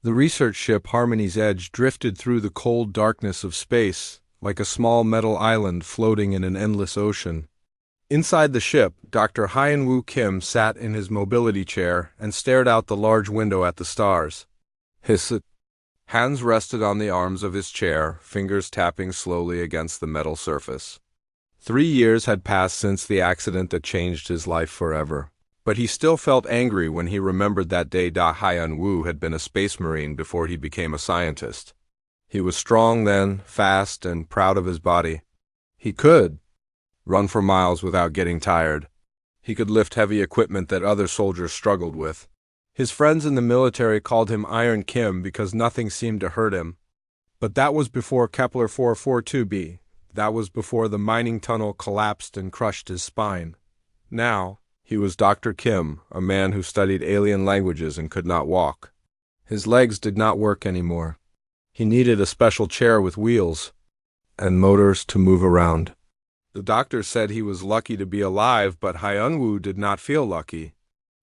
The research ship Harmony's Edge drifted through the cold darkness of space, like a small metal island floating in an endless ocean. Inside the ship, Dr. Hyun-Woo Kim sat in his mobility chair and stared out the large window at the stars. His hands rested on the arms of his chair, fingers tapping slowly against the metal surface. 3 years had passed since the accident that changed his life forever. But he still felt angry when he remembered that day Da Hyun-Woo had been a space marine before he became a scientist. He was strong then, fast, and proud of his body. He could run for miles without getting tired. He could lift heavy equipment that other soldiers struggled with. His friends in the military called him Iron Kim because nothing seemed to hurt him. But that was before Kepler 442b. That was before the mining tunnel collapsed and crushed his spine. Now, he was Dr. Kim, a man who studied alien languages and could not walk. His legs did not work anymore. He needed a special chair with wheels and motors to move around. The doctor said he was lucky to be alive, but Hyun-Woo did not feel lucky.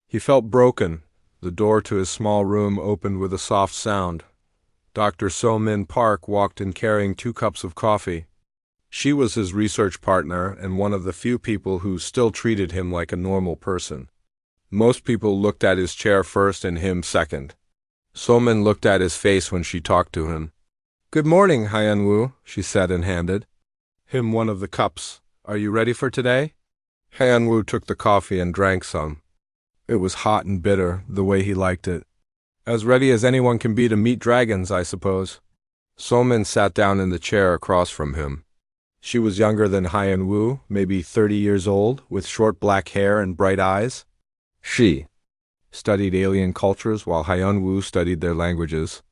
He felt broken. The door to his small room opened with a soft sound. Dr. So-Min Park walked in carrying 2 cups of coffee. She was his research partner and one of the few people who still treated him like a normal person. Most people looked at his chair first and him second. So-Min looked at his face when she talked to him. "Good morning, Hyun-Woo," she said and handed him one of the cups. "Are you ready for today?" Hyun-Woo took the coffee and drank some. It was hot and bitter, the way he liked it. "As ready as anyone can be to meet dragons, I suppose." So-Min sat down in the chair across from him. She was younger than Hyun-Woo, maybe 30 years old, with short black hair and bright eyes. She studied alien cultures while Hyun-Woo studied their languages.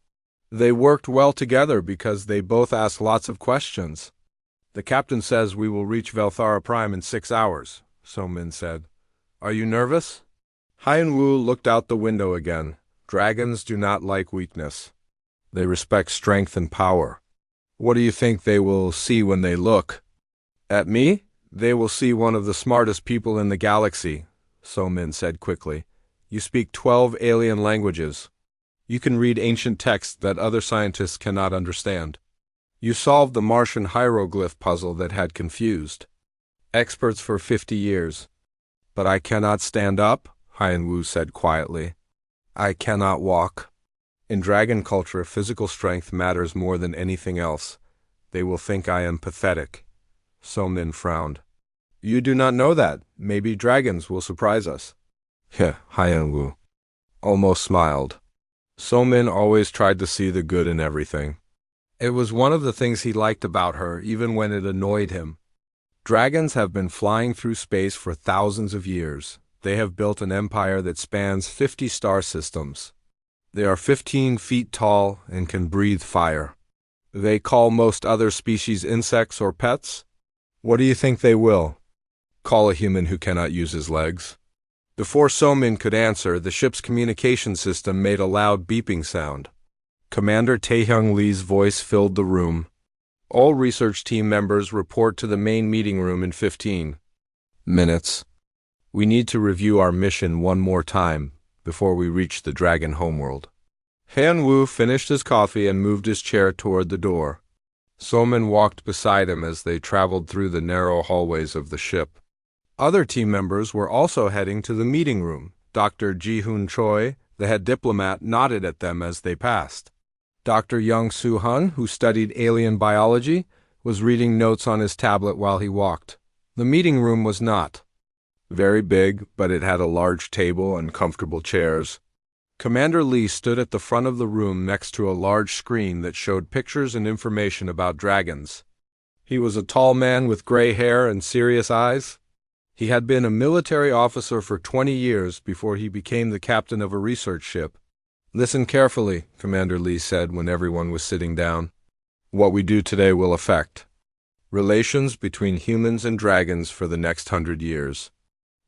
They worked well together because they both asked lots of questions. "The captain says we will reach Velthara Prime in 6 hours, So-Min said. "Are you nervous?" Hyun-Woo looked out the window again. Dragons do not like weakness. They respect strength and power. "What do you think they will see when they look?" "At me? They will see one of the smartest people in the galaxy," So-Min said quickly. "You speak 12 alien languages. You can read ancient texts that other scientists cannot understand. You solved the Martian hieroglyph puzzle that had confused experts for 50 years. "But I cannot stand up," Hyun-Woo said quietly. "I cannot walk." In dragon culture, physical strength matters more than anything else. They will think I am pathetic. So-Min frowned. "You do not know that. Maybe dragons will surprise us." Hyun-Woo almost smiled. So-Min always tried to see the good in everything. It was one of the things he liked about her, even when it annoyed him. Dragons have been flying through space for thousands of years. They have built an empire that spans 50 star systems. They are 15 feet tall and can breathe fire. They call most other species insects or pets. What do you think they will? Call a human who cannot use his legs? Before So-Min could answer, the ship's communication system made a loud beeping sound. Commander Taehyung Lee's voice filled the room. "All research team members report to the main meeting room in 15 minutes. We need to review our mission one more time before we reach the dragon homeworld." Hyun-Woo finished his coffee and moved his chair toward the door. So-Min walked beside him as they traveled through the narrow hallways of the ship. Other team members were also heading to the meeting room. Dr. Ji-Hoon Choi, the head diplomat, nodded at them as they passed. Dr. Young Soo-hun, who studied alien biology, was reading notes on his tablet while he walked. The meeting room was not very big, but it had a large table and comfortable chairs. Commander Lee stood at the front of the room next to a large screen that showed pictures and information about dragons. He was a tall man with gray hair and serious eyes. He had been a military officer for 20 years before he became the captain of a research ship. "Listen carefully," Commander Lee said when everyone was sitting down. "What we do today will affect relations between humans and dragons for the next 100 years.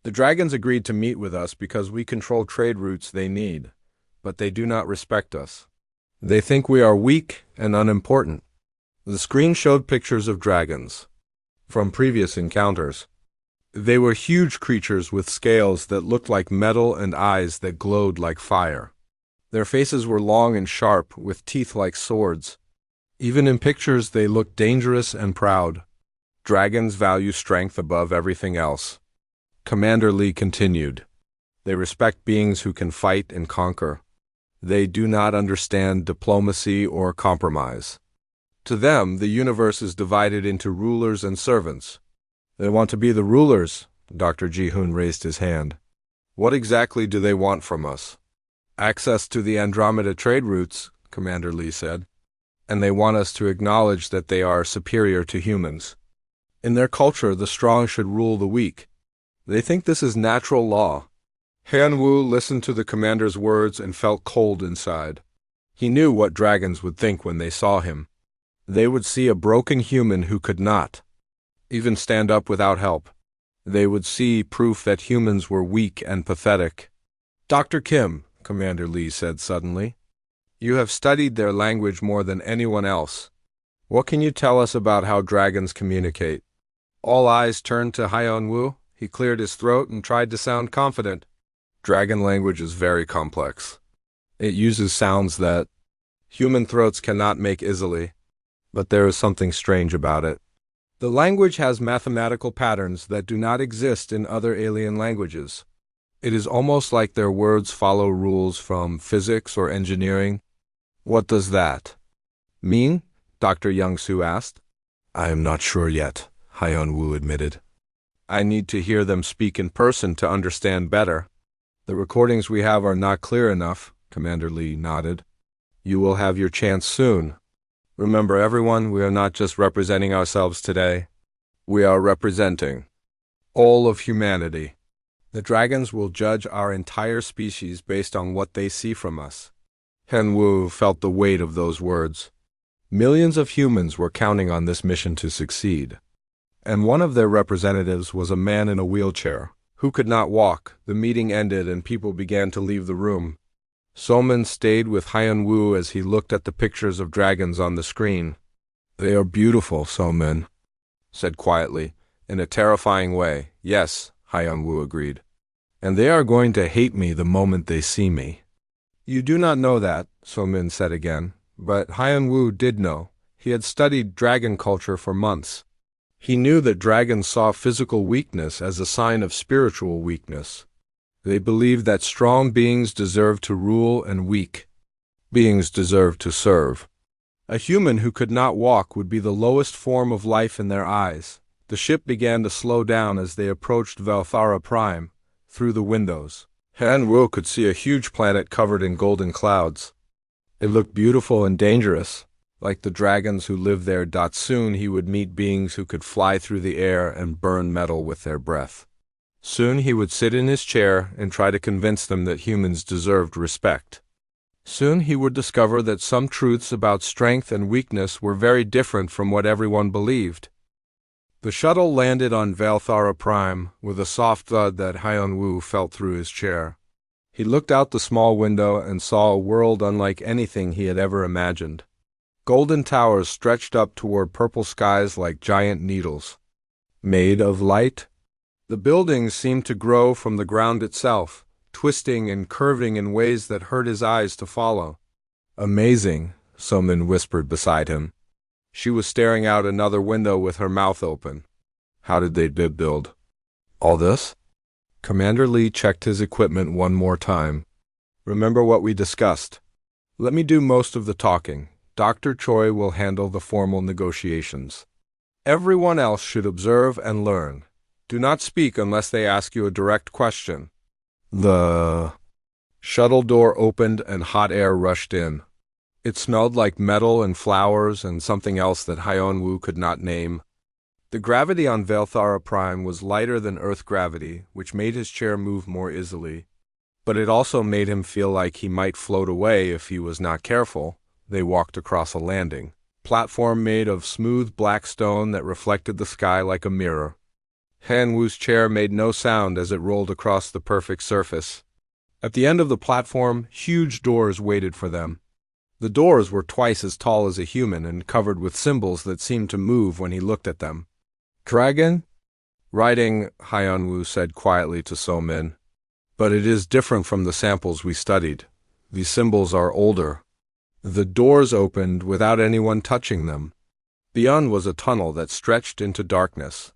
The dragons agreed to meet with us because we control trade routes they need, but they do not respect us. They think we are weak and unimportant." The screen showed pictures of dragons from previous encounters. They were huge creatures with scales that looked like metal and eyes that glowed like fire. Their faces were long and sharp, with teeth like swords. Even in pictures they looked dangerous and proud. Dragons value strength above everything else. Commander Lee continued. They respect beings who can fight and conquer. They do not understand diplomacy or compromise. To them, the universe is divided into rulers and servants. They want to be the rulers. Dr. Ji-hoon raised his hand. What exactly do they want from us? Access to the Andromeda trade routes, Commander Lee said. And they want us to acknowledge that they are superior to humans. In their culture, the strong should rule the weak. They think this is natural law. Han-woo listened to the commander's words and felt cold inside. He knew what dragons would think when they saw him. They would see a broken human who could not even stand up without help. They would see proof that humans were weak and pathetic. Dr. Kim, Commander Lee said suddenly, you have studied their language more than anyone else. What can you tell us about how dragons communicate? All eyes turned to Han-woo. He cleared his throat and tried to sound confident. Dragon language is very complex. It uses sounds that human throats cannot make easily, but there is something strange about it. The language has mathematical patterns that do not exist in other alien languages. It is almost like their words follow rules from physics or engineering. What does that mean? Dr. Young-soo asked. I am not sure yet, Han-woo admitted. I need to hear them speak in person to understand better. The recordings we have are not clear enough, Commander Lee nodded. You will have your chance soon. Remember, everyone, we are not just representing ourselves today. We are representing all of humanity. The dragons will judge our entire species based on what they see from us. Han-woo felt the weight of those words. Millions of humans were counting on this mission to succeed. And one of their representatives was a man in a wheelchair who could not walk. The meeting ended and people began to leave the room. So-min stayed with Han-woo as he looked at the pictures of dragons on the screen. They are beautiful, So-min said quietly, in a terrifying way. Yes, Han-woo agreed. And they are going to hate me the moment they see me. You do not know that, So-min said again, but Han-woo did know. He had studied dragon culture for months. He knew that dragons saw physical weakness as a sign of spiritual weakness. They believed that strong beings deserve to rule and weak beings deserve to serve. A human who could not walk would be the lowest form of life in their eyes. The ship began to slow down as they approached Velthara Prime, through the windows. Han-woo could see a huge planet covered in golden clouds. It looked beautiful and dangerous, like the dragons who lived there. Soon he would meet beings who could fly through the air and burn metal with their breath. Soon he would sit in his chair and try to convince them that humans deserved respect. Soon he would discover that some truths about strength and weakness were very different from what everyone believed. The shuttle landed on Velthara Prime with a soft thud that Han-woo felt through his chair. He looked out the small window and saw a world unlike anything he had ever imagined. Golden towers stretched up toward purple skies like giant needles. Made of light? The buildings seemed to grow from the ground itself, twisting and curving in ways that hurt his eyes to follow. Amazing, So-min whispered beside him. She was staring out another window with her mouth open. How did they build all this? Commander Lee checked his equipment one more time. Remember what we discussed. Let me do most of the talking. Dr. Choi will handle the formal negotiations. Everyone else should observe and learn. Do not speak unless they ask you a direct question. The shuttle door opened and hot air rushed in. It smelled like metal and flowers and something else that Han-woo could not name. The gravity on Velthara Prime was lighter than Earth gravity, which made his chair move more easily. But it also made him feel like he might float away if he was not careful. They walked across a landing platform made of smooth black stone that reflected the sky like a mirror. Han-woo's chair made no sound as it rolled across the perfect surface. At the end of the platform, huge doors waited for them. The doors were twice as tall as a human and covered with symbols that seemed to move when he looked at them. Dragon? Writing, Han-woo said quietly to So-min. But it is different from the samples we studied. These symbols are older. The doors opened without anyone touching them. Beyond was a tunnel that stretched into darkness.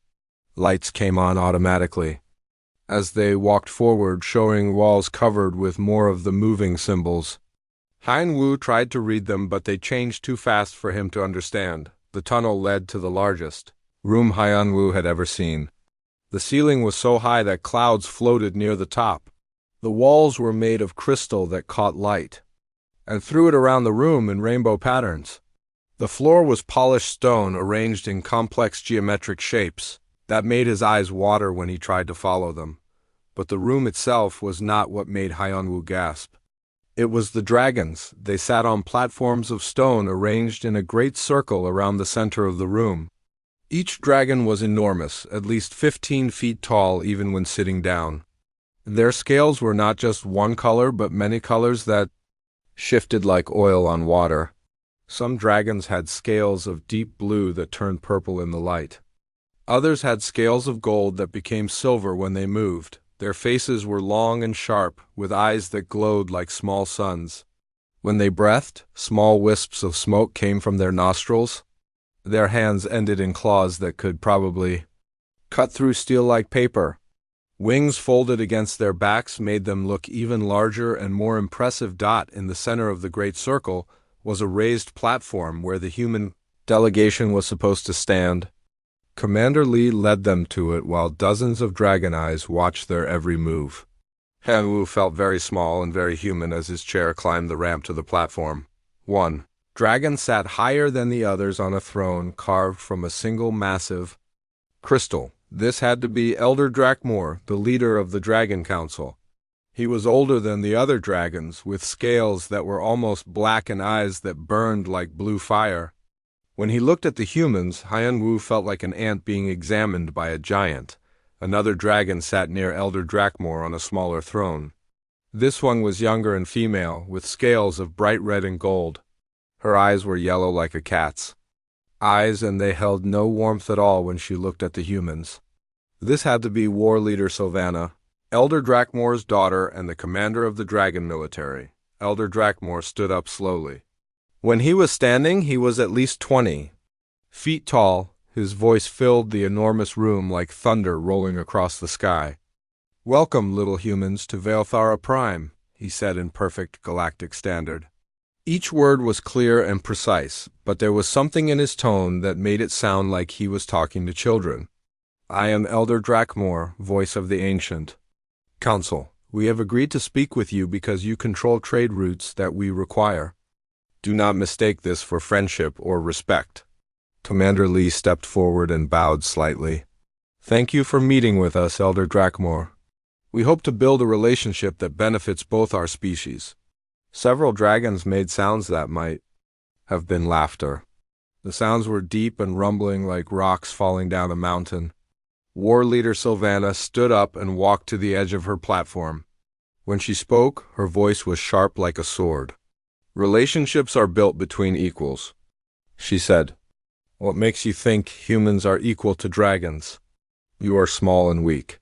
Lights came on automatically as they walked forward, showing walls covered with more of the moving symbols. Hein Wu tried to read them, but they changed too fast for him to understand. The tunnel led to the largest room Hein Wu had ever seen. The ceiling was so high that clouds floated near the top. The walls were made of crystal that caught light and threw it around the room in rainbow patterns. The floor was polished stone arranged in complex geometric shapes that made his eyes water when he tried to follow them. But the room itself was not what made Hein Wu gasp. It was the dragons. They sat on platforms of stone arranged in a great circle around the center of the room. Each dragon was enormous, at least 15 feet tall even when sitting down. Their scales were not just one color, but many colors that shifted like oil on water. Some dragons had scales of deep blue that turned purple in the light. Others had scales of gold that became silver when they moved. Their faces were long and sharp, with eyes that glowed like small suns. When they breathed, small wisps of smoke came from their nostrils. Their hands ended in claws that could probably cut through steel like paper. Wings folded against their backs made them look even larger and more impressive. In the center of the great circle was a raised platform where the human delegation was supposed to stand. Commander Li led them to it while dozens of dragon eyes watched their every move. Han Wu felt very small and very human as his chair climbed the ramp to the platform. 1. Dragon sat higher than the others on a throne carved from a single massive crystal. This had to be Elder Drakmor, the leader of the Dragon Council. He was older than the other dragons, with scales that were almost black and eyes that burned like blue fire. When he looked at the humans, Hein Wu felt like an ant being examined by a giant. Another dragon sat near Elder Drakmor on a smaller throne. This one was younger and female, with scales of bright red and gold. Her eyes were yellow like a cat's eyes, and they held no warmth at all when she looked at the humans. This had to be War Leader Sylvana, Elder Drakmor's daughter and the commander of the dragon military. Elder Drakmor stood up slowly. When he was standing, he was at least 20 feet tall. His voice filled the enormous room like thunder rolling across the sky. "Welcome, little humans, to Vale'thara Prime," he said in perfect galactic standard. Each word was clear and precise, but there was something in his tone that made it sound like he was talking to children. "I am Elder Drakmor, voice of the Ancient Council. We have agreed to speak with you because you control trade routes that we require. Do not mistake this for friendship or respect." Commander Li stepped forward and bowed slightly. "Thank you for meeting with us, Elder Drakmor. We hope to build a relationship that benefits both our species." Several dragons made sounds that might have been laughter. The sounds were deep and rumbling like rocks falling down a mountain. War Leader Sylvana stood up and walked to the edge of her platform. When she spoke, her voice was sharp like a sword. "Relationships are built between equals," she said. "What makes you think humans are equal to dragons? You are small and weak.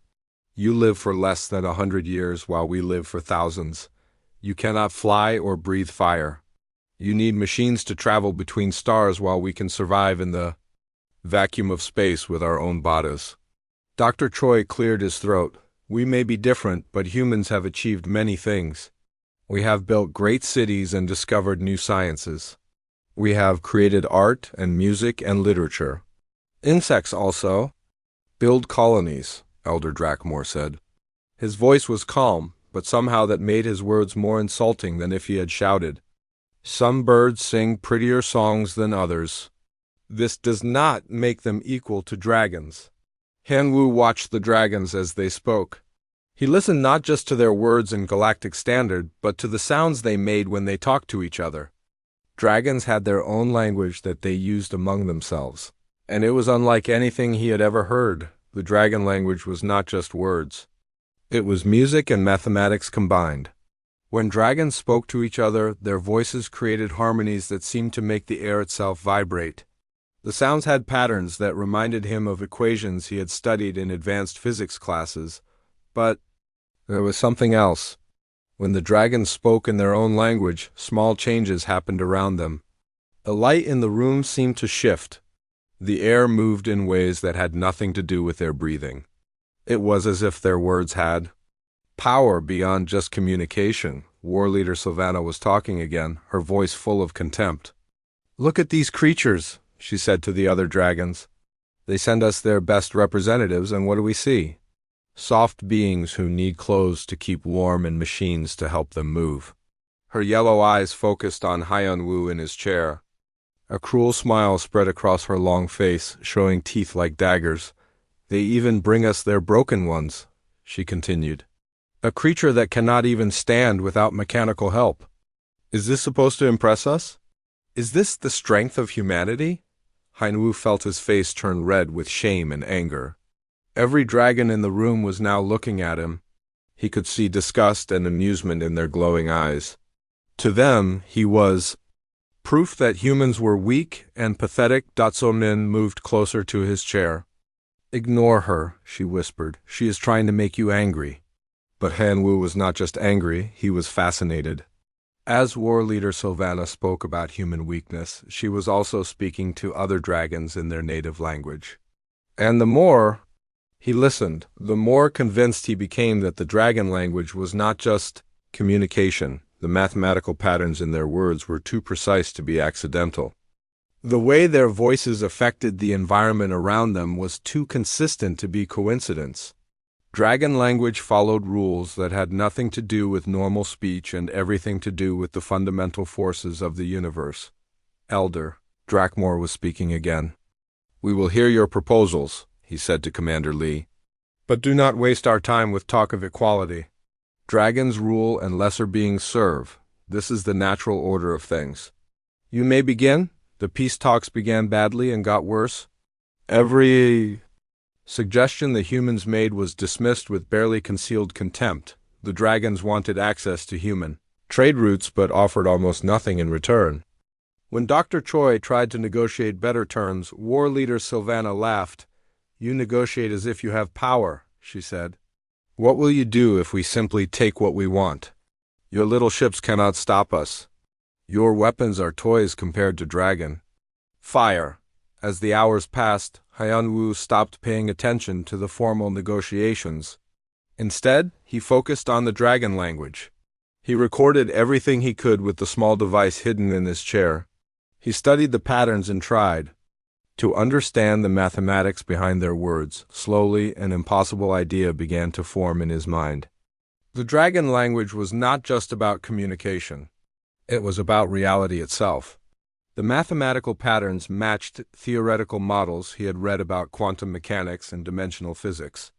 You live for less than 100 years while we live for thousands. You cannot fly or breathe fire. You need machines to travel between stars while we can survive in the vacuum of space with our own bodies." Dr. Choi cleared his throat. "We may be different, but humans have achieved many things. We have built great cities and discovered new sciences. We have created art and music and literature. Insects also build colonies," Elder Drakmor said. His voice was calm, but somehow that made his words more insulting than if he had shouted. "Some birds sing prettier songs than others. This does not make them equal to dragons." Han Wu watched the dragons as they spoke. He listened not just to their words in galactic standard, but to the sounds they made when they talked to each other. Dragons had their own language that they used among themselves, and it was unlike anything he had ever heard. The dragon language was not just words. It was music and mathematics combined. When dragons spoke to each other, their voices created harmonies that seemed to make the air itself vibrate. The sounds had patterns that reminded him of equations he had studied in advanced physics classes, but there was something else. When the dragons spoke in their own language, small changes happened around them. The light in the room seemed to shift. The air moved in ways that had nothing to do with their breathing. It was as if their words had power beyond just communication. War Leader Sylvana was talking again, her voice full of contempt. "Look at these creatures," she said to the other dragons. "They send us their best representatives, and what do we see? Soft beings who need clothes to keep warm and machines to help them move." Her yellow eyes focused on Hyun-woo in his chair. A cruel smile spread across her long face, showing teeth like daggers. "They even bring us their broken ones," she continued. "A creature that cannot even stand without mechanical help. Is this supposed to impress us? Is this the strength of humanity?" Hyun-woo felt his face turn red with shame and anger. Every dragon in the room was now looking at him. He could see disgust and amusement in their glowing eyes. To them, he was proof that humans were weak and pathetic. So-min moved closer to his chair. "Ignore her," she whispered. "She is trying to make you angry." But Han-woo was not just angry, he was fascinated. As War Leader Sylvana spoke about human weakness, she was also speaking to other dragons in their native language. And the more he listened, the more convinced he became that the dragon language was not just communication. The mathematical patterns in their words were too precise to be accidental. The way their voices affected the environment around them was too consistent to be coincidence. Dragon language followed rules that had nothing to do with normal speech and everything to do with the fundamental forces of the universe. "Elder," Drakmor was speaking again. "We will hear your proposals," he said to Commander Lee. "But do not waste our time with talk of equality. Dragons rule and lesser beings serve. This is the natural order of things. You may begin." The peace talks began badly and got worse. Every suggestion the humans made was dismissed with barely concealed contempt. The dragons wanted access to human trade routes but offered almost nothing in return. When Dr. Choi tried to negotiate better terms, War Leader Sylvana laughed. "You negotiate as if you have power," she said. "What will you do if we simply take what we want? Your little ships cannot stop us. Your weapons are toys compared to dragon. Fire." As the hours passed, Hyun-woo stopped paying attention to the formal negotiations. Instead, he focused on the dragon language. He recorded everything he could with the small device hidden in his chair. He studied the patterns and tried to understand the mathematics behind their words. Slowly, an impossible idea began to form in his mind. The dragon language was not just about communication. It was about reality itself. The mathematical patterns matched theoretical models he had read about quantum mechanics and dimensional physics.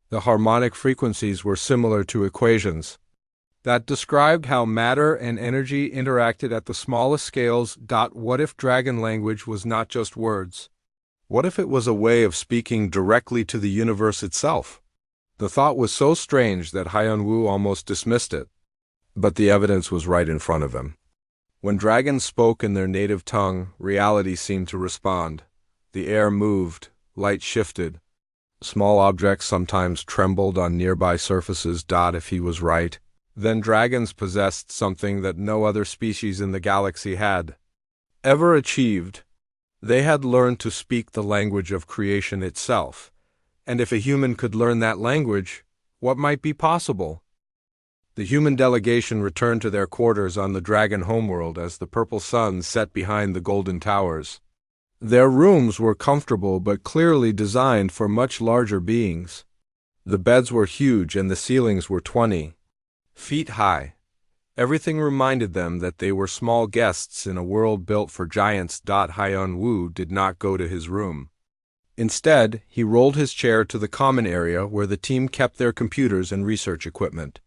The harmonic frequencies were similar to equations that described how matter and energy interacted at the smallest scales. What if dragon language was not just words? What if it was a way of speaking directly to the universe itself? The thought was so strange that Hyun-woo almost dismissed it. But the evidence was right in front of him. When dragons spoke in their native tongue, reality seemed to respond. The air moved, light shifted. Small objects sometimes trembled on nearby surfaces. If he was right, then dragons possessed something that no other species in the galaxy had ever achieved. They had learned to speak the language of creation itself. And if a human could learn that language, what might be possible? The human delegation returned to their quarters on the dragon homeworld as the purple sun set behind the golden towers. Their rooms were comfortable but clearly designed for much larger beings. The beds were huge and the ceilings were 20 feet high. Everything reminded them that they were small guests in a world built for giants. Hyun-woo did not go to his room. Instead, he rolled his chair to the common area where the team kept their computers and research equipment.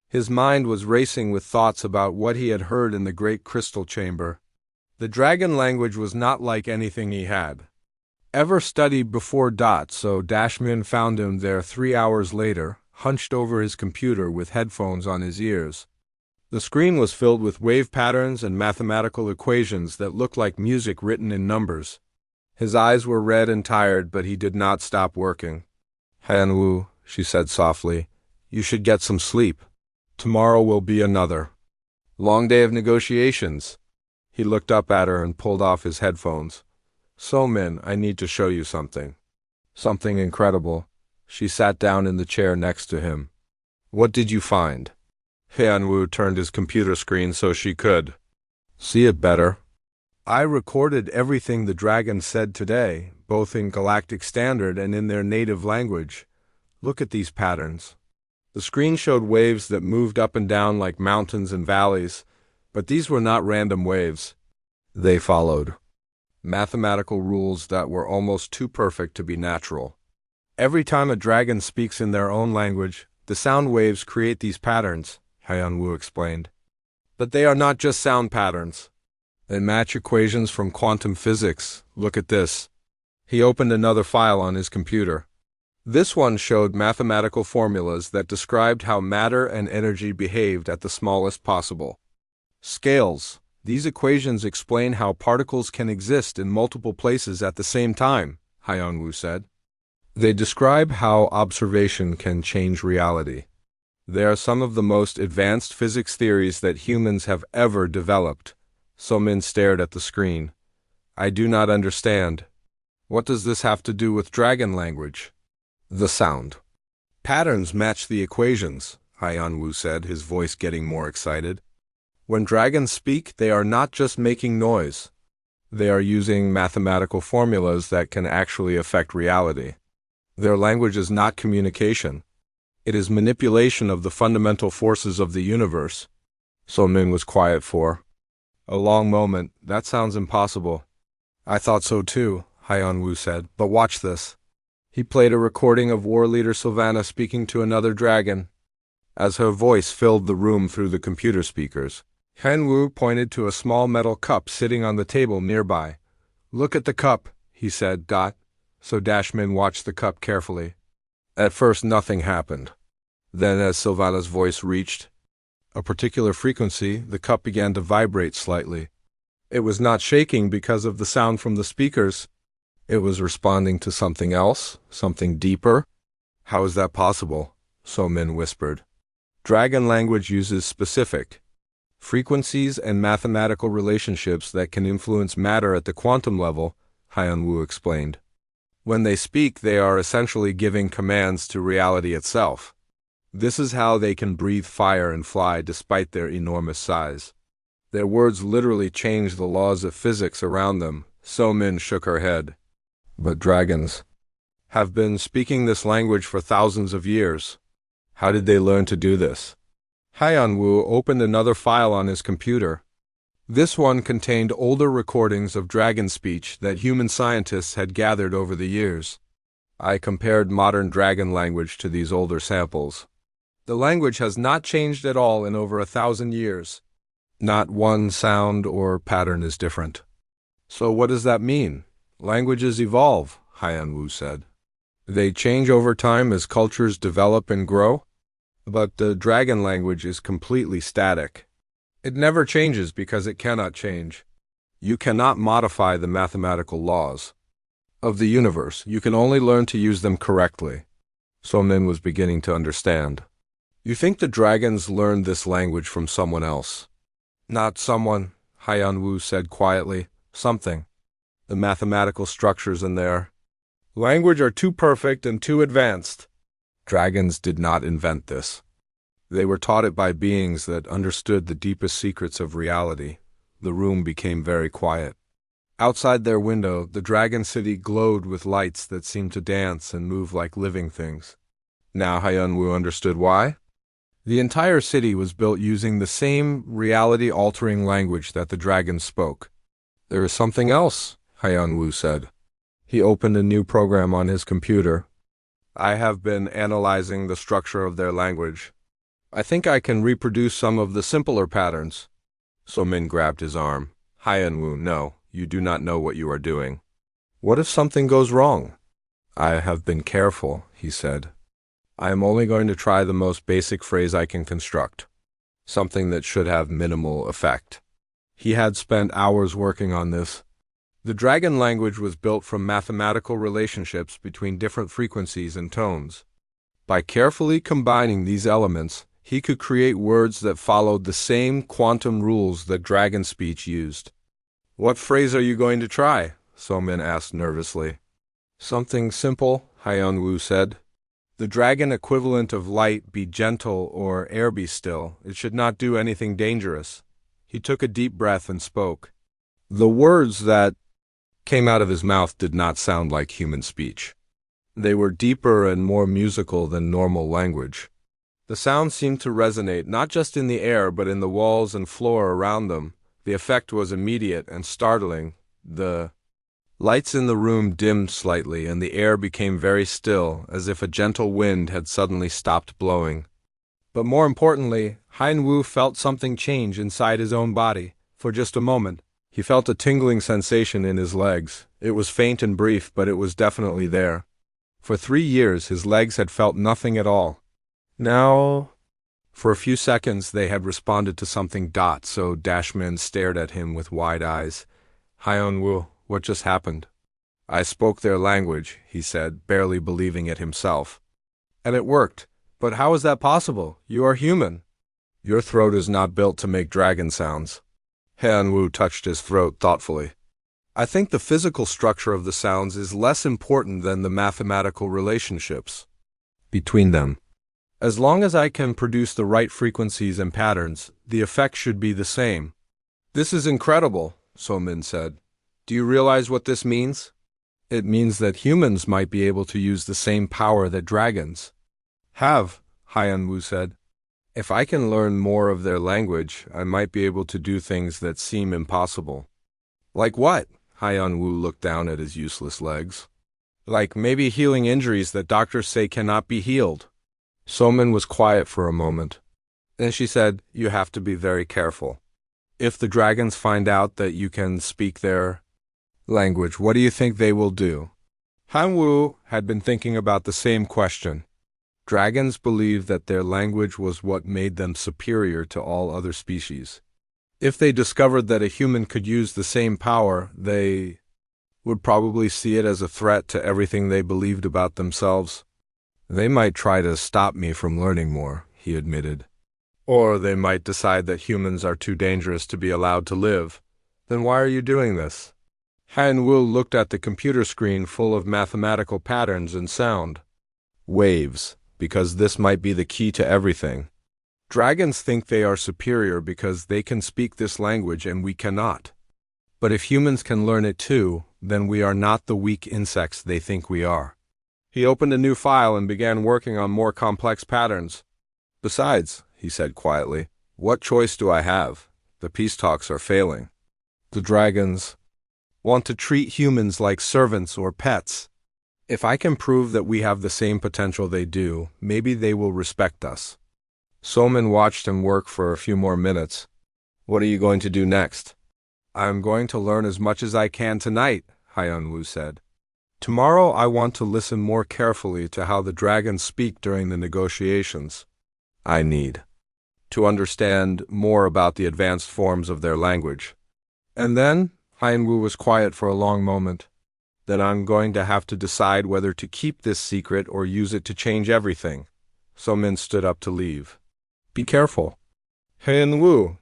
His mind was racing with thoughts about what he had heard in the great crystal chamber. The dragon language was not like anything he had ever studied before. So Dashmin found him there 3 hours later, hunched over his computer with headphones on his ears. The screen was filled with wave patterns and mathematical equations that looked like music written in numbers. His eyes were red and tired, but he did not stop working. "Han-woo," she said softly, "you should get some sleep." Tomorrow will be another long day of negotiations. He looked up at her and pulled off his headphones. So Min, I need to show you something. Something incredible. She sat down in the chair next to him. What did you find? Hyunwoo turned his computer screen so she could see it better. I recorded everything the dragon said today, both in Galactic Standard and in their native language. Look at these patterns. The screen showed waves that moved up and down like mountains and valleys, but these were not random waves. They followed mathematical rules that were almost too perfect to be natural. Every time a dragon speaks in their own language, the sound waves create these patterns, Hyunwoo explained. But they are not just sound patterns. They match equations from quantum physics. Look at this. He opened another file on his computer. This one showed mathematical formulas that described how matter and energy behaved at the smallest possible scales. These equations explain how particles can exist in multiple places at the same time, Hyunwoo said. They describe how observation can change reality. They are some of the most advanced physics theories that humans have ever developed. So-min stared at the screen. I do not understand. What does this have to do with dragon language? The sound patterns match the equations, Hyunwoo said, his voice getting more excited. When dragons speak, they are not just making noise. They are using mathematical formulas that can actually affect reality. Their language is not communication. It is manipulation of the fundamental forces of the universe. So-min was quiet for a long moment. That sounds impossible. I thought so too, Hyunwoo said, but watch this. He played a recording of war leader Sylvana speaking to another dragon. As her voice filled the room through the computer speakers, Hyunwoo pointed to a small metal cup sitting on the table nearby. Look at the cup, he said, So Dashmin watched the cup carefully. At first nothing happened. Then as Sylvana's voice reached a particular frequency, the cup began to vibrate slightly. It was not shaking because of the sound from the speakers. It was responding to something else, something deeper. How is that possible? So-min whispered. Dragon language uses specific frequencies and mathematical relationships that can influence matter at the quantum level, Hyunwoo explained. When they speak, they are essentially giving commands to reality itself. This is how they can breathe fire and fly despite their enormous size. Their words literally change the laws of physics around them. So-min shook her head. But dragons have been speaking this language for thousands of years. How did they learn to do this? Hyunwoo opened another file on his computer. This one contained older recordings of dragon speech that human scientists had gathered over the years. I compared modern dragon language to these older samples. The language has not changed at all in over 1,000 years. Not one sound or pattern is different. So what does that mean? Languages evolve, Hyunwoo said. They change over time as cultures develop and grow. But the dragon language is completely static. It never changes because it cannot change. You cannot modify the mathematical laws of the universe. You can only learn to use them correctly. So-min was beginning to understand. You think the dragons learned this language from someone else? Not someone, Hyunwoo said quietly. Something. The mathematical structures in their language are too perfect and too advanced. Dragons did not invent this. They were taught it by beings that understood the deepest secrets of reality. The room became very quiet. Outside their window, the dragon city glowed with lights that seemed to dance and move like living things. Now Hyunwoo understood why. The entire city was built using the same reality-altering language that the dragons spoke. There is something else, Hyunwoo said. He opened a new program on his computer. I have been analyzing the structure of their language. I think I can reproduce some of the simpler patterns. So-min grabbed his arm. Hyunwoo, no, you do not know what you are doing. What if something goes wrong? I have been careful, he said. I am only going to try the most basic phrase I can construct. Something that should have minimal effect. He had spent hours working on this. The dragon language was built from mathematical relationships between different frequencies and tones. By carefully combining these elements, He could create words that followed the same quantum rules that dragon speech used. "What phrase are you going to try?" Somin asked nervously. "Something simple," Hyun-woo said. "The dragon equivalent of light be gentle or air be still. It should not do anything dangerous." He took a deep breath and spoke. The words that came out of his mouth did not sound like human speech. They were deeper and more musical than normal language. The sound seemed to resonate not just in the air but in the walls and floor around them. The effect was immediate and startling. The lights in the room dimmed slightly and the air became very still, as if a gentle wind had suddenly stopped blowing. But more importantly, Hyun-woo felt something change inside his own body. For just a moment, he felt a tingling sensation in his legs. It was faint and brief, but it was definitely there. For 3 years, his legs had felt nothing at all. Now, for a few seconds, they had responded to something. So Dashmin stared at him with wide eyes. "Hyun-woo, what just happened?" "I spoke their language," he said, barely believing it himself. "And it worked. But how is that possible? You are human." "Your throat is not built to make dragon sounds." Hyun-woo touched his throat thoughtfully. "I think the physical structure of the sounds is less important than the mathematical relationships between them. As long as I can produce the right frequencies and patterns, the effect should be the same." "This is incredible," Somin said. "Do you realize what this means?" "It means that humans might be able to use the same power that dragons have," Hyun-woo said. "If I can learn more of their language, I might be able to do things that seem impossible." "Like what?" Hyun-woo looked down at his useless legs. "Like maybe healing injuries that doctors say cannot be healed." Somin was quiet for a moment. Then she said, "You have to be very careful. If the dragons find out that you can speak their language, what do you think they will do?" Hyun-woo had been thinking about the same question. Dragons believed that their language was what made them superior to all other species. If they discovered that a human could use the same power, they would probably see it as a threat to everything they believed about themselves. "They might try to stop me from learning more," he admitted. "Or they might decide that humans are too dangerous to be allowed to live. Then why are you doing this?" Han-woo looked at the computer screen full of mathematical patterns and sound waves, because this might be the key to everything. Dragons think they are superior because they can speak this language and we cannot. But if humans can learn it too, then we are not the weak insects they think we are. He opened a new file and began working on more complex patterns. "Besides," he said quietly, "what choice do I have? The peace talks are failing. The dragons want to treat humans like servants or pets. If I can prove that we have the same potential they do, maybe they will respect us." Somin watched him work for a few more minutes. "What are you going to do next?" "I'm going to learn as much as I can tonight," Hyun-woo said. "Tomorrow I want to listen more carefully to how the dragons speak during the negotiations. I need to understand more about the advanced forms of their language. And then," Hyun-woo was quiet for a long moment, "then I'm going to have to decide whether to keep this secret or use it to change everything." Somin stood up to leave. "Be careful, Hyun-woo.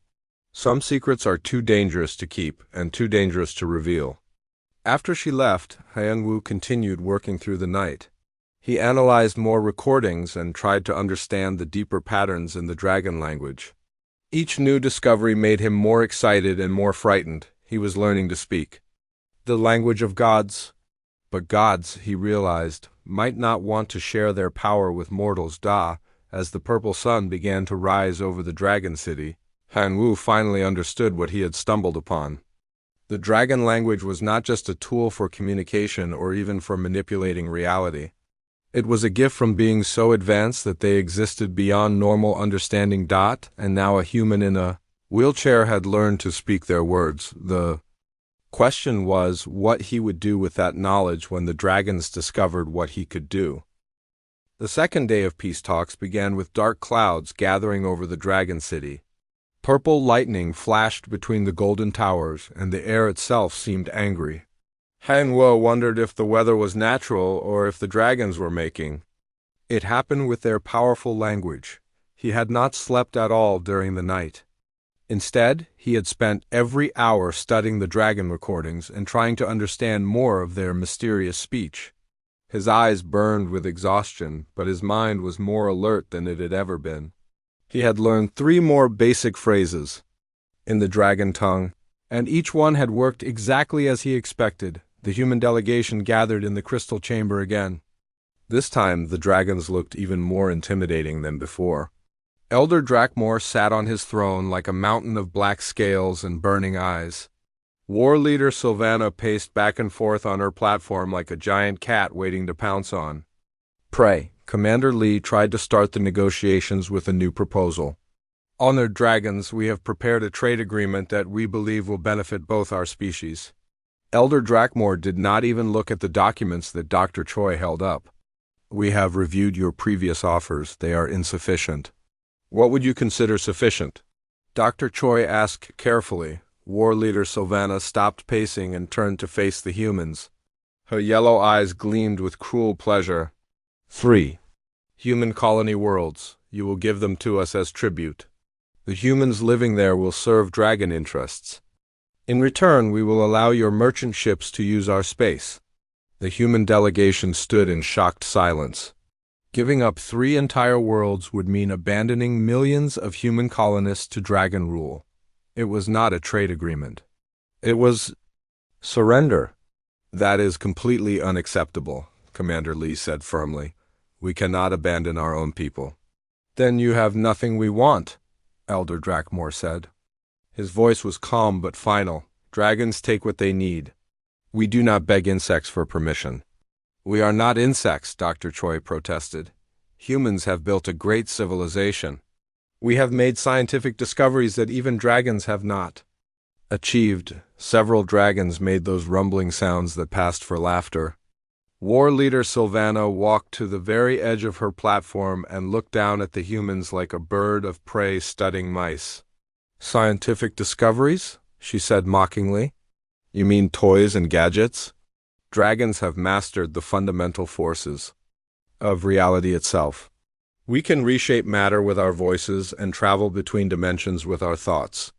Some secrets are too dangerous to keep and too dangerous to reveal." After she left, Hyun-woo continued working through the night. He analyzed more recordings and tried to understand the deeper patterns in the dragon language. Each new discovery made him more excited and more frightened. He was learning to speak the language of gods. But gods, he realized, might not want to share their power with mortals. As the purple sun began to rise over the dragon city, Hyun-woo finally understood what he had stumbled upon. The dragon language was not just a tool for communication or even for manipulating reality. It was a gift from beings so advanced that they existed beyond normal understanding. And now a human in a wheelchair had learned to speak their words. The question was what he would do with that knowledge when the dragons discovered what he could do. The second day of peace talks began with dark clouds gathering over the dragon city. Purple lightning flashed between the golden towers, and the air itself seemed angry. Han-woo wondered if the weather was natural or if the dragons were making it happen with their powerful language. He had not slept at all during the night. Instead, he had spent every hour studying the dragon recordings and trying to understand more of their mysterious speech. His eyes burned with exhaustion, but his mind was more alert than it had ever been. He had learned 3 more basic phrases in the dragon tongue, and each one had worked exactly as he expected. The human delegation gathered in the crystal chamber again. This time, the dragons looked even more intimidating than before. Elder Drakmor sat on his throne like a mountain of black scales and burning eyes. War Leader Sylvana paced back and forth on her platform like a giant cat waiting to pounce on. Pray, Commander Lee tried to start the negotiations with a new proposal. Honored dragons, we have prepared a trade agreement that we believe will benefit both our species. Elder Drakmor did not even look at the documents that Dr. Choi held up. We have reviewed your previous offers. They are insufficient. What would you consider sufficient? Dr. Choi asked carefully. War Leader Sylvana stopped pacing and turned to face the humans. Her yellow eyes gleamed with cruel pleasure. 3 human colony worlds. You will give them to us as tribute. The humans living there will serve dragon interests. In return, we will allow your merchant ships to use our space. The human delegation stood in shocked silence. Giving up 3 entire worlds would mean abandoning millions of human colonists to dragon rule. It was not a trade agreement. It was surrender. That is completely unacceptable, Commander Lee said firmly. We cannot abandon our own people. Then you have nothing we want, Elder Drakmor said. His voice was calm but final. Dragons take what they need. We do not beg insects for permission. We are not insects, Dr. Choi protested. Humans have built a great civilization. We have made scientific discoveries that even dragons have not achieved. Several dragons made those rumbling sounds that passed for laughter. War Leader Sylvana walked to the very edge of her platform and looked down at the humans like a bird of prey studying mice. Scientific discoveries? She said mockingly. You mean toys and gadgets? Dragons have mastered the fundamental forces of reality itself. We can reshape matter with our voices and travel between dimensions with our thoughts.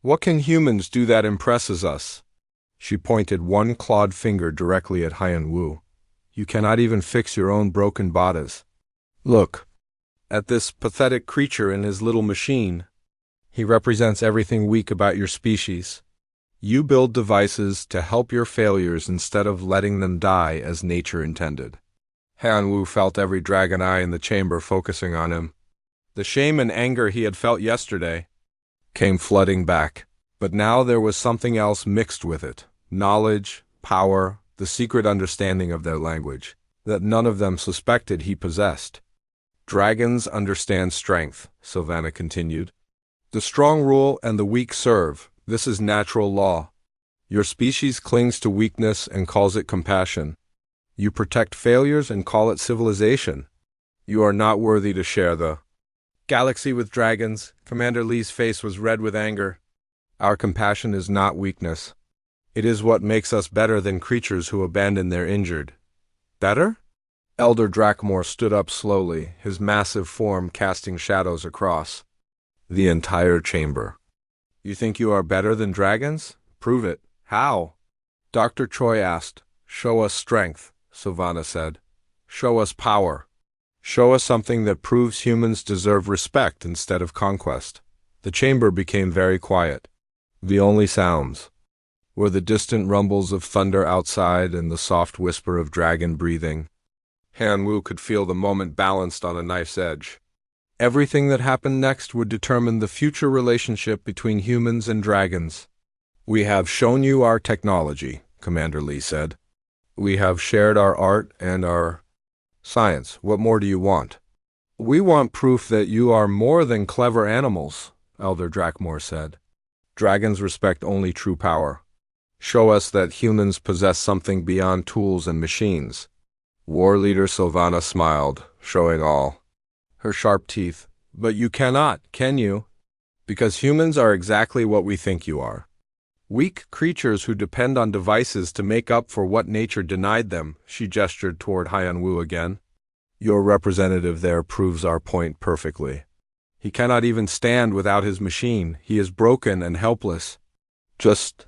What can humans do that impresses us? She pointed one clawed finger directly at Hyan Wu. You cannot even fix your own broken bodies. Look at this pathetic creature in his little machine. He represents everything weak about your species. You build devices to help your failures instead of letting them die as nature intended. Han Wu felt every dragon eye in the chamber focusing on him. The shame and anger he had felt yesterday came flooding back, but now there was something else mixed with it. Knowledge, power, the secret understanding of their language, that none of them suspected he possessed. Dragons understand strength, Sylvana continued. The strong rule and the weak serve. This is natural law. Your species clings to weakness and calls it compassion. You protect failures and call it civilization. You are not worthy to share the galaxy with dragons. Commander Lee's face was red with anger. Our compassion is not weakness. It is what makes us better than creatures who abandon their injured. Better? Elder Drakmor stood up slowly, his massive form casting shadows across the entire chamber. You think you are better than dragons? Prove it. How? Dr. Choi asked. Show us strength, Sylvana said. Show us power. Show us something that proves humans deserve respect instead of conquest. The chamber became very quiet. The only sounds were the distant rumbles of thunder outside and the soft whisper of dragon breathing. Han Wu could feel the moment balanced on a knife's edge. Everything that happened next would determine the future relationship between humans and dragons. We have shown you our technology, Commander Lee said. We have shared our art and our science. What more do you want? We want proof that you are more than clever animals, Elder Drakmor said. Dragons respect only true power. Show us that humans possess something beyond tools and machines. War Leader Sylvana smiled, showing all her sharp teeth. But you cannot, can you? Because humans are exactly what we think you are. Weak creatures who depend on devices to make up for what nature denied them. She gestured toward Hyan Wu again. Your representative there proves our point perfectly. He cannot even stand without his machine. He is broken and helpless. Just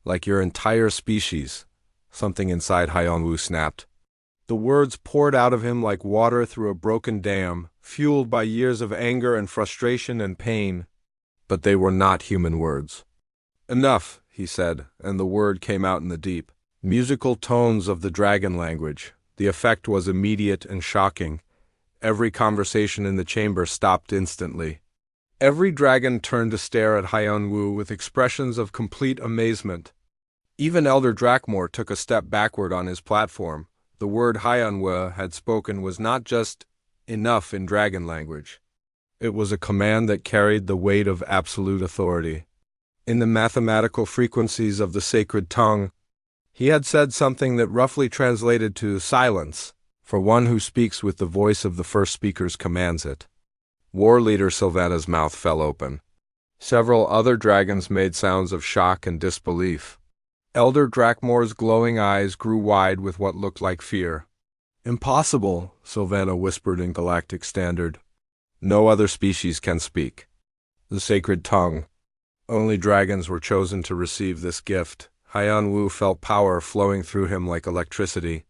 like your entire species, something inside Hyeon-woo snapped. The words poured out of him like water through a broken dam, fueled by years of anger and frustration and pain. But they were not human words. Enough, he said, and the word came out in the deep, musical tones of the dragon language. The effect was immediate and shocking. Every conversation in the chamber stopped instantly. Every dragon turned to stare at Hyeon-woo with expressions of complete amazement. Even Elder Drakmor took a step backward on his platform. The word Hyeon-woo had spoken was not just enough in dragon language. It was a command that carried the weight of absolute authority. In the mathematical frequencies of the sacred tongue, he had said something that roughly translated to silence, for one who speaks with the voice of the first speakers commands it. War Leader Sylvana's mouth fell open. Several other dragons made sounds of shock and disbelief. Elder Drakmor's glowing eyes grew wide with what looked like fear. "Impossible," Sylvana whispered in Galactic Standard. "No other species can speak. The sacred tongue. Only dragons were chosen to receive this gift." Hyeon-woo felt power flowing through him like electricity.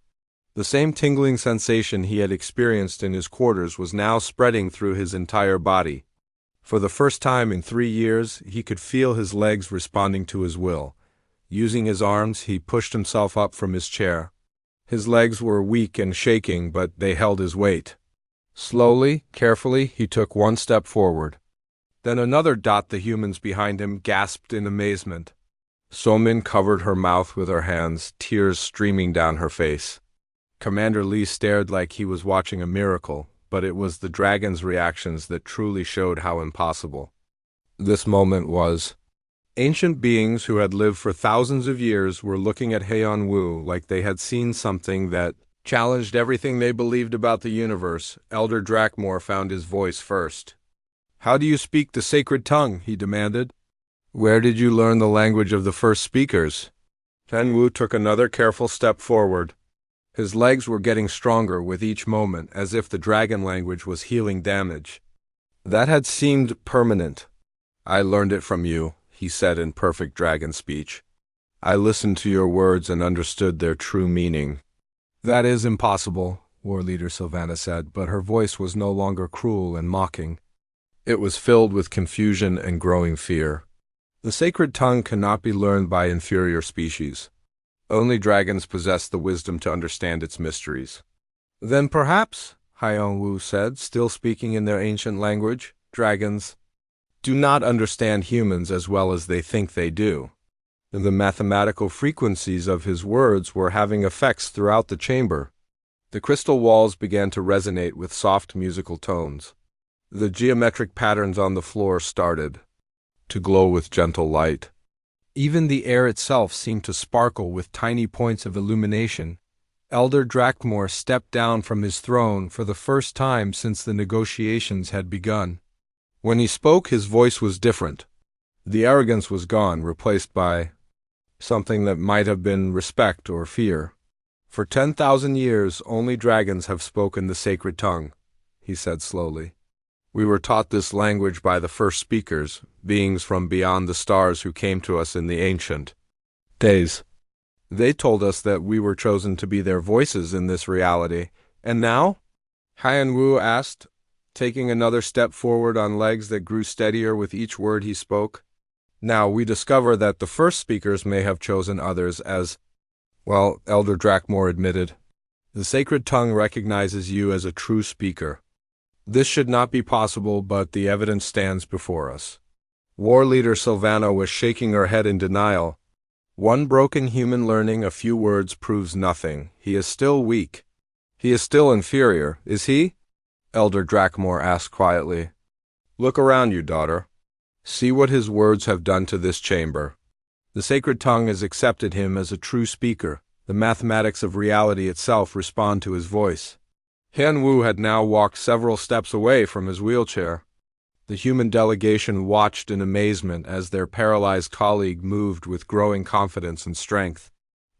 The same tingling sensation he had experienced in his quarters was now spreading through his entire body. For the first time in 3 years, he could feel his legs responding to his will. Using his arms, he pushed himself up from his chair. His legs were weak and shaking, but they held his weight. Slowly, carefully, he took one step forward. Then another. The humans behind him gasped in amazement. Somin covered her mouth with her hands, tears streaming down her face. Commander Lee stared like he was watching a miracle, but it was the dragon's reactions that truly showed how impossible this moment was. Ancient beings who had lived for thousands of years were looking at Hyeon-woo like they had seen something that challenged everything they believed about the universe. Elder Drakmor found his voice first. "How do you speak the sacred tongue?" he demanded. "Where did you learn the language of the first speakers?" Hyeon-woo took another careful step forward. His legs were getting stronger with each moment, as if the dragon language was healing damage that had seemed permanent. "I learned it from you," he said in perfect dragon speech. "I listened to your words and understood their true meaning." "That is impossible," War Leader Sylvana said, but her voice was no longer cruel and mocking. It was filled with confusion and growing fear. "The sacred tongue cannot be learned by inferior species. Only dragons possess the wisdom to understand its mysteries." "Then perhaps," Hyeon-woo said, still speaking in their ancient language, "dragons do not understand humans as well as they think they do." The mathematical frequencies of his words were having effects throughout the chamber. The crystal walls began to resonate with soft musical tones. The geometric patterns on the floor started to glow with gentle light. Even the air itself seemed to sparkle with tiny points of illumination. Elder Drakmor stepped down from his throne for the first time since the negotiations had begun. When he spoke, his voice was different. The arrogance was gone, replaced by something that might have been respect or fear. "For 10,000 years, only dragons have spoken the sacred tongue," he said slowly. "We were taught this language by the first speakers, beings from beyond the stars who came to us in the ancient days. They told us that we were chosen to be their voices in this reality. And now?" Hyeon-woo asked, taking another step forward on legs that grew steadier with each word he spoke. "Now we discover that the first speakers may have chosen others as, well," Elder Drakmor admitted. "The sacred tongue recognizes you as a true speaker. This should not be possible, but the evidence stands before us." War Leader Sylvana was shaking her head in denial. "One broken human learning a few words proves nothing. He is still weak. He is still inferior, is he?" Elder Drakmor asked quietly. "Look around you, daughter. See what his words have done to this chamber. The sacred tongue has accepted him as a true speaker. The mathematics of reality itself respond to his voice." Hyeon-woo had now walked several steps away from his wheelchair. The human delegation watched in amazement as their paralyzed colleague moved with growing confidence and strength.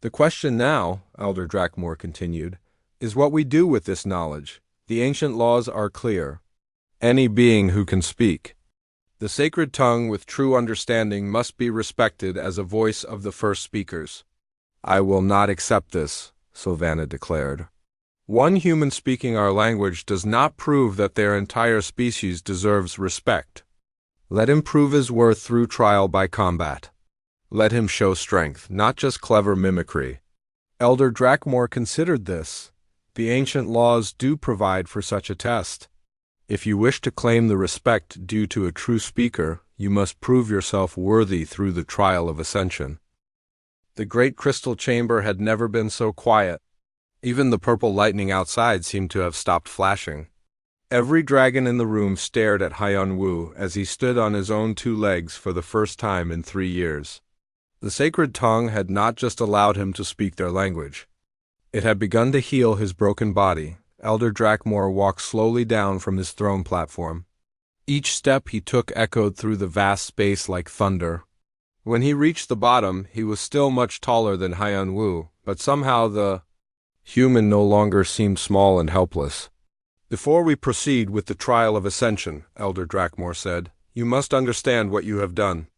"The question now," Elder Drakmor continued, "is what we do with this knowledge. The ancient laws are clear. Any being who can speak. The sacred tongue with true understanding must be respected as a voice of the first speakers. I will not accept this, Sylvana declared. One human speaking our language does not prove that their entire species deserves respect. Let him prove his worth through trial by combat. Let him show strength, not just clever mimicry. Elder Drakmore considered this. The ancient laws do provide for such a test. If you wish to claim the respect due to a true speaker, you must prove yourself worthy through the trial of ascension. The great crystal chamber had never been so quiet. Even the purple lightning outside seemed to have stopped flashing. Every dragon in the room stared at Hyun-woo as he stood on his own two legs for the first time in 3 years. The sacred tongue had not just allowed him to speak their language. It had begun to heal his broken body. Elder Drakmore walked slowly down from his throne platform. Each step he took echoed through the vast space like thunder. When he reached the bottom, he was still much taller than Hyun-woo, but somehow the human no longer seemed small and helpless. Before we proceed with the trial of ascension, Elder Drakmore said, you must understand what you have done.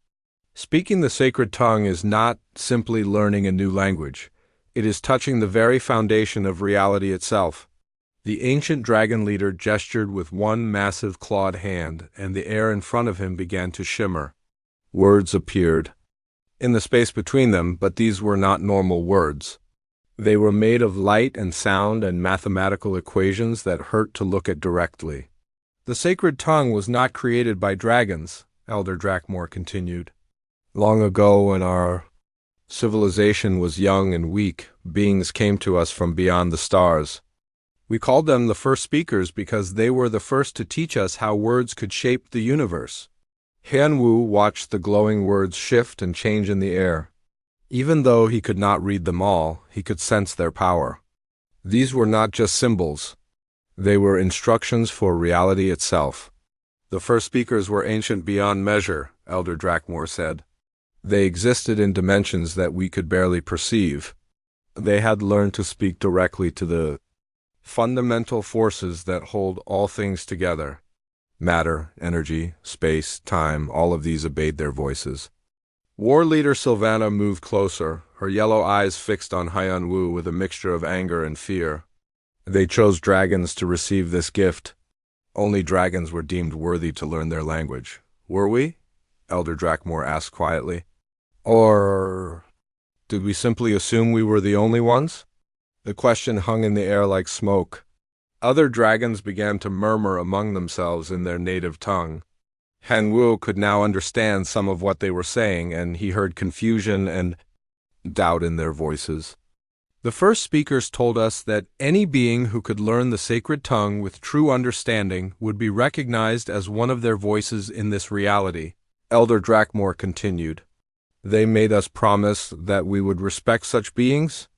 Speaking the sacred tongue is not simply learning a new language. It is touching the very foundation of reality itself. The ancient dragon leader gestured with one massive clawed hand, and the air in front of him began to shimmer. Words appeared in the space between them, but these were not normal words. They were made of light and sound and mathematical equations that hurt to look at directly. The sacred tongue was not created by dragons, Elder Drakmore continued. Long ago, when our civilization was young and weak, beings came to us from beyond the stars. We called them the first speakers because they were the first to teach us how words could shape the universe. Hyun-woo watched the glowing words shift and change in the air. Even though he could not read them all, he could sense their power. These were not just symbols. They were instructions for reality itself. The first speakers were ancient beyond measure, Elder Drakmore said. They existed in dimensions that we could barely perceive. They had learned to speak directly to the fundamental forces that hold all things together. Matter, energy, space, time, all of these obeyed their voices. War leader Sylvana moved closer, her yellow eyes fixed on Hyun-woo with a mixture of anger and fear. They chose dragons to receive this gift. Only dragons were deemed worthy to learn their language. Were we? Elder Drakmore asked quietly. Or did we simply assume we were the only ones? The question hung in the air like smoke. Other dragons began to murmur among themselves in their native tongue. Hyun-woo could now understand some of what they were saying, and he heard confusion and doubt in their voices. The first speakers told us that any being who could learn the sacred tongue with true understanding would be recognized as one of their voices in this reality. Elder Drakmore continued. They made us promise that we would respect such beings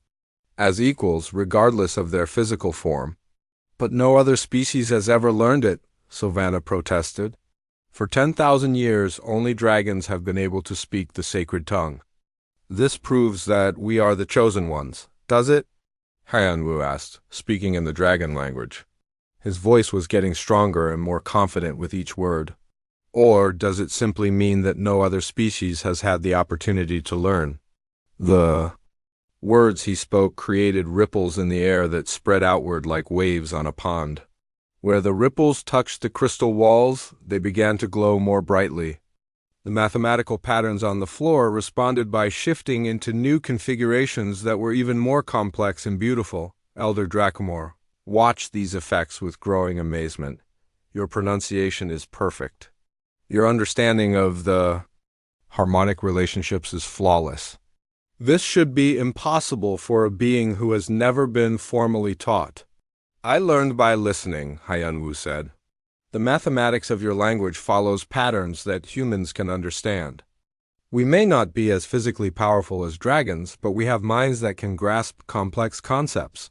as equals regardless of their physical form. But no other species has ever learned it, Sylvana protested. For 10,000 years, only dragons have been able to speak the sacred tongue. This proves that we are the chosen ones, does it? Hyun-woo asked, speaking in the dragon language. His voice was getting stronger and more confident with each word. Or does it simply mean that no other species has had the opportunity to learn? The words he spoke created ripples in the air that spread outward like waves on a pond. Where the ripples touched the crystal walls, they began to glow more brightly. The mathematical patterns on the floor responded by shifting into new configurations that were even more complex and beautiful. Elder Drakmore watched these effects with growing amazement. Your pronunciation is perfect. Your understanding of the harmonic relationships is flawless. This should be impossible for a being who has never been formally taught. I learned by listening, Hyun-woo said. The mathematics of your language follows patterns that humans can understand. We may not be as physically powerful as dragons, but we have minds that can grasp complex concepts.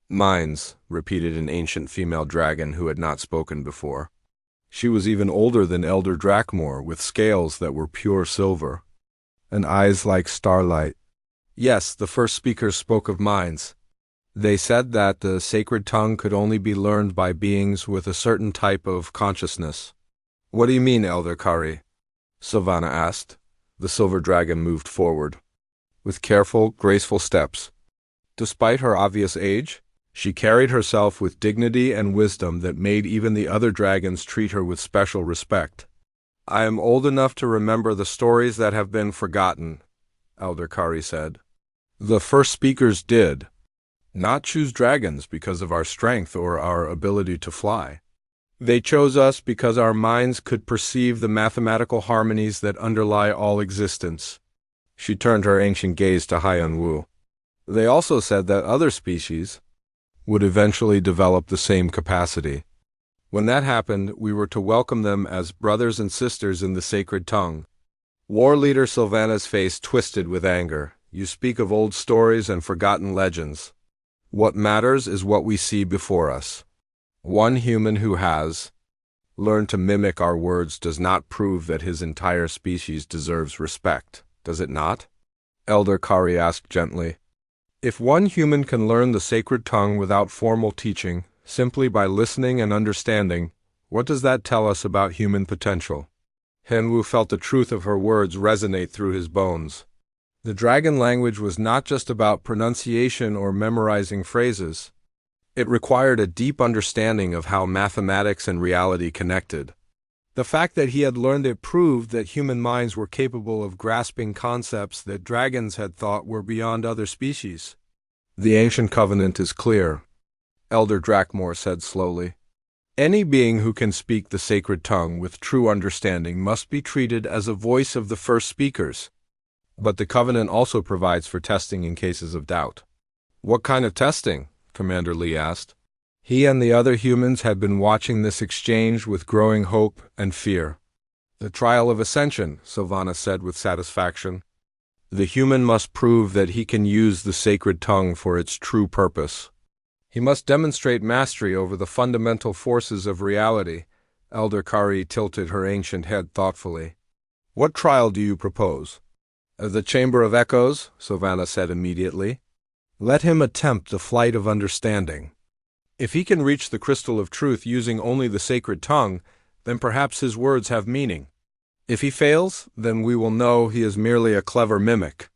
Minds, repeated an ancient female dragon who had not spoken before. She was even older than Elder Drakmore, with scales that were pure silver, and eyes like starlight. Yes, the first speakers spoke of minds. They said that the sacred tongue could only be learned by beings with a certain type of consciousness. What do you mean, Elder Kari? Sylvana asked. The silver dragon moved forward, with careful, graceful steps. Despite her obvious age, she carried herself with dignity and wisdom that made even the other dragons treat her with special respect. I am old enough to remember the stories that have been forgotten, Elder Kari said. The first speakers did not choose dragons because of our strength or our ability to fly. They chose us because our minds could perceive the mathematical harmonies that underlie all existence. She turned her ancient gaze to Haiyan Wu. They also said that other species would eventually develop the same capacity. When that happened, we were to welcome them as brothers and sisters in the sacred tongue. War leader Sylvana's face twisted with anger. You speak of old stories and forgotten legends. What matters is what we see before us. One human who has learned to mimic our words does not prove that his entire species deserves respect, does it not? Elder Kari asked gently. If one human can learn the sacred tongue without formal teaching, simply by listening and understanding, what does that tell us about human potential? Henwu felt the truth of her words resonate through his bones. The dragon language was not just about pronunciation or memorizing phrases. It required a deep understanding of how mathematics and reality connected. The fact that he had learned it proved that human minds were capable of grasping concepts that dragons had thought were beyond other species. The ancient covenant is clear, Elder Drakmore said slowly. Any being who can speak the sacred tongue with true understanding must be treated as a voice of the first speakers. But the covenant also provides for testing in cases of doubt. What kind of testing? Commander Lee asked. He and the other humans had been watching this exchange with growing hope and fear. The trial of ascension, Sylvana said with satisfaction. The human must prove that he can use the sacred tongue for its true purpose. He must demonstrate mastery over the fundamental forces of reality. Elder Kari tilted her ancient head thoughtfully. What trial do you propose? The Chamber of Echoes, Sylvana said immediately. Let him attempt the flight of understanding. If he can reach the crystal of truth using only the sacred tongue, then perhaps his words have meaning. If he fails, then we will know he is merely a clever mimic.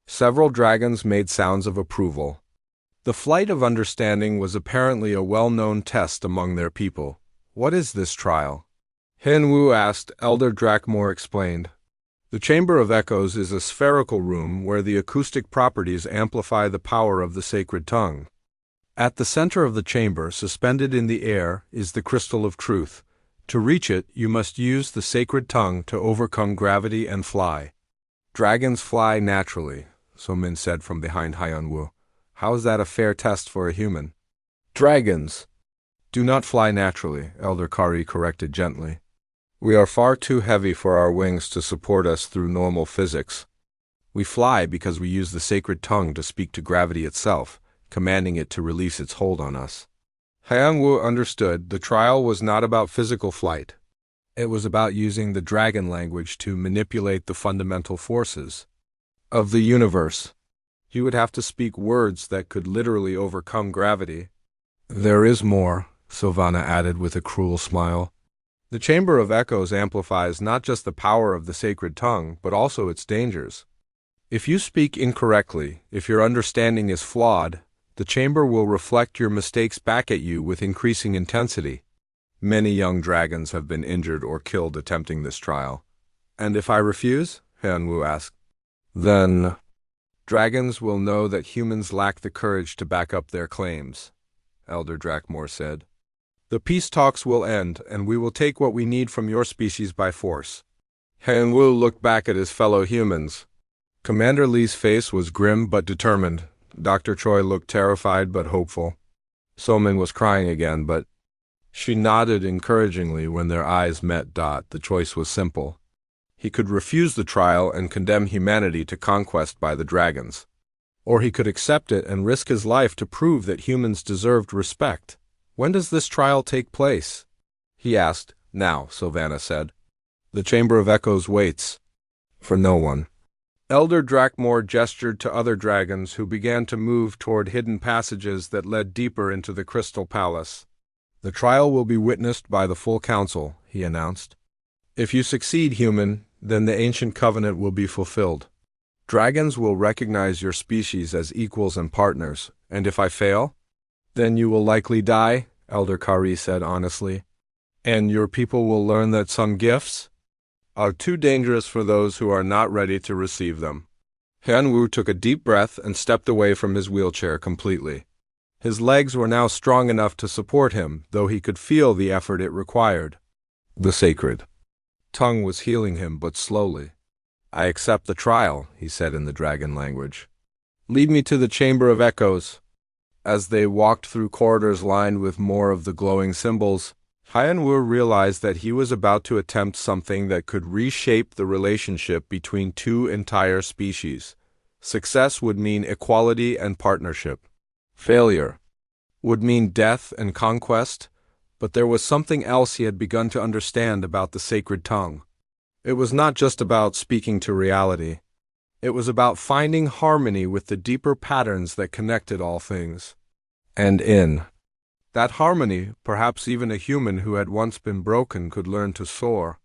Several dragons made sounds of approval. The flight of understanding was apparently a well-known test among their people. What is this trial? Henwu asked. Elder Drakmore explained. The Chamber of Echoes is a spherical room where the acoustic properties amplify the power of the sacred tongue. At the center of the chamber, suspended in the air, is the crystal of truth. To reach it, you must use the sacred tongue to overcome gravity and fly. Dragons fly naturally, Somin said from behind Haiyan Wu. How is that a fair test for a human? Dragons do not fly naturally, Elder Kari corrected gently. We are far too heavy for our wings to support us through normal physics. We fly because we use the sacred tongue to speak to gravity itself, commanding it to release its hold on us. Haiyan Wu understood the trial was not about physical flight. It was about using the dragon language to manipulate the fundamental forces of the universe. He would have to speak words that could literally overcome gravity. There is more, Sylvana added with a cruel smile. The Chamber of Echoes amplifies not just the power of the sacred tongue, but also its dangers. If you speak incorrectly, if your understanding is flawed, the chamber will reflect your mistakes back at you with increasing intensity. Many young dragons have been injured or killed attempting this trial. And if I refuse? Henwu asked. Then dragons will know that humans lack the courage to back up their claims, Elder Drakmore said. The peace talks will end, and we will take what we need from your species by force. Henwu looked back at his fellow humans. Commander Lee's face was grim but determined. Dr. Choi looked terrified but hopeful. Somin was crying again, but she nodded encouragingly when their eyes met. The choice was simple. He could refuse the trial and condemn humanity to conquest by the dragons. Or he could accept it and risk his life to prove that humans deserved respect. When does this trial take place? He asked. Now, Sylvana said. The Chamber of Echoes waits for no one. Elder Drakmor gestured to other dragons who began to move toward hidden passages that led deeper into the Crystal Palace. "The trial will be witnessed by the full council," he announced. "If you succeed, human, then the ancient covenant will be fulfilled. Dragons will recognize your species as equals and partners, and if I fail, then you will likely die," Elder Kari said honestly. "And your people will learn that some gifts are too dangerous for those who are not ready to receive them." Hanwu took a deep breath and stepped away from his wheelchair completely. His legs were now strong enough to support him, though he could feel the effort it required. The sacred tongue was healing him, but slowly. "I accept the trial," he said in the dragon language. "Lead me to the Chamber of Echoes." As they walked through corridors lined with more of the glowing symbols, Hyanwu realized that he was about to attempt something that could reshape the relationship between two entire species. Success would mean equality and partnership. Failure would mean death and conquest, but there was something else he had begun to understand about the sacred tongue. It was not just about speaking to reality. It was about finding harmony with the deeper patterns that connected all things. And in that harmony, perhaps even a human who had once been broken could learn to soar.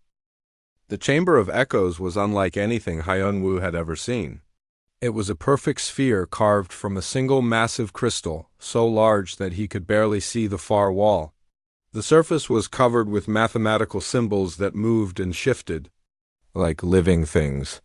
The Chamber of Echoes was unlike anything Hyunwoo had ever seen. It was a perfect sphere carved from a single massive crystal, so large that he could barely see the far wall. The surface was covered with mathematical symbols that moved and shifted, like living things.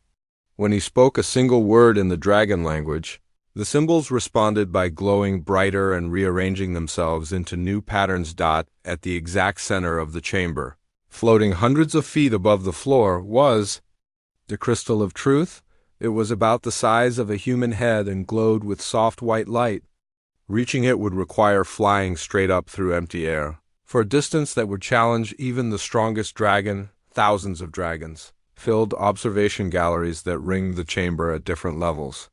When he spoke a single word in the dragon language, the symbols responded by glowing brighter and rearranging themselves into new patterns. At the exact center of the chamber, floating hundreds of feet above the floor, was the crystal of truth. It was about the size of a human head and glowed with soft white light. Reaching it would require flying straight up through empty air, for a distance that would challenge even the strongest dragon. Thousands of dragons filled observation galleries that ringed the chamber at different levels.